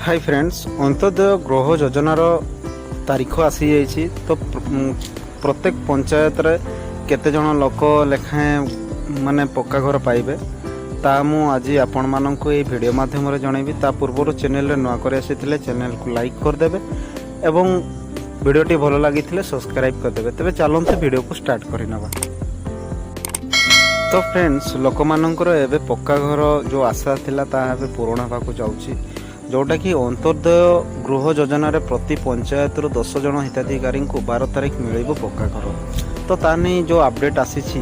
Hi friends, Antyodaya गृह योजनार तारीख आसी जाइए। तो प्रत्येक पंचायत रे केते जन लोक लेखाएं माने पक्का घर पाइबे ता मु आज आपण माननकु ए वीडियो माध्यम रे जणैबी। ता पूर्व चैनल रे नुआ करे आसीथिले चैनल को लाइक कर देबे एवं वीडियोटी भलो लागिथिले सब्सक्राइब कर देबे। तबे चलंते वीडियो को स्टार्ट करिनबा। तो फ्रेंड्स, लोक मानकर एबे पक्का घर जो आशा थिला ता एबे पूर्ण होगा को जाउची, जोटा कि अंत्योदय गृह योजना रे प्रति पंचायत 10 जन हिताधिकारी को 12 तारीख मिलैबो पक्का घर। तो तानी जो अपडेट आसीछि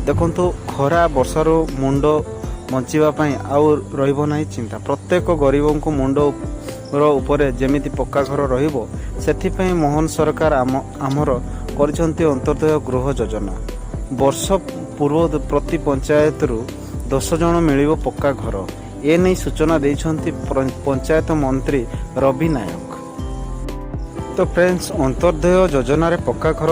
देखंतु, खरा वर्षार मुंड बंचिबा पई आउ रहिबो नाही चिंता। प्रत्येक गरीबों को मुंड उपरे जेमिति पक्का घर रहिबो सेथि पई मोहन सरकार आमर करछन्ती अंत्योदय गृह योजना। वर्ष पूर्व प्रति पंचायत 10 जन मिलिबो पक्का घर, ए नहीं सूचना देइछन्ती पंचायत मंत्री रवि नायक। तो फ्रेंड्स, अंत्योदय योजना रे पक्का घर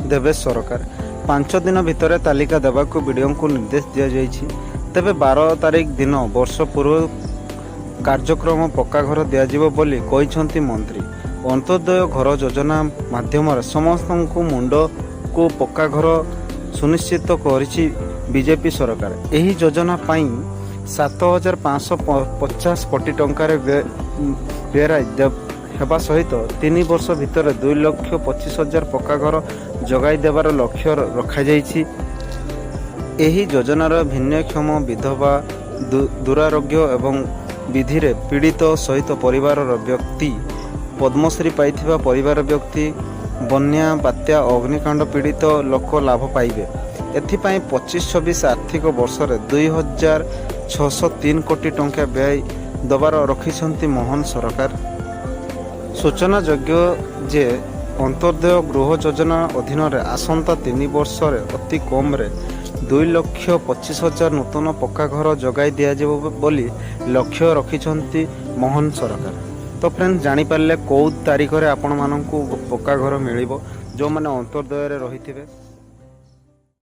देवे सरकार। 5 दिन भितर तालिका देवाक वीडियो को निर्देश दिया जाइछि। तेबे 12 तारीख दिन वर्ष पूर्व कार्यक्रम पक्का घर दियाजिबो बोली कहिछन्ती मंत्री। अंत्योदय घर योजना माध्यम समस्त मुंड को पक्का घर सुनिश्चित करिछि बीजेपी सरकार। एही योजना पाई 7,550 कोटी टंकार व्यय हेबा सहित 3 वर्ष भितर 2,25,000 पक्का घर जगाई देवार लक्ष्य रखा जाइछि। एही योजनार भिन्नक्षम विधवा, दुरारोग्य एवं विधि रे पीड़ित सहित परिवार व्यक्ति, पद्मश्री पाइथिबा परिवार व्यक्ति, बन्या बात्या अग्निकांड पीड़ित लोक लाभ पाइबे। एथिपाई 25-26 आर्थिक वर्ष रे 2,603 कोटी टंका व्यय दबार रखिछन्ती मोहन सरकार। सूचना योग्य जे अंत्योदय गृह योजना अधीन रे आसंता 3 वर्ष रे अति कम रे 2,25,000 नूतन पक्का घर जगाई दियाजिबो बोली लक्ष्य रखिछन्ती मोहन सरकार। तो फ्रेंड्स, जानि पारले कौ तारीख रे आपण माननकु पक्का घर मिलिबो जो माने अंत्योदय रे रहिथिबे।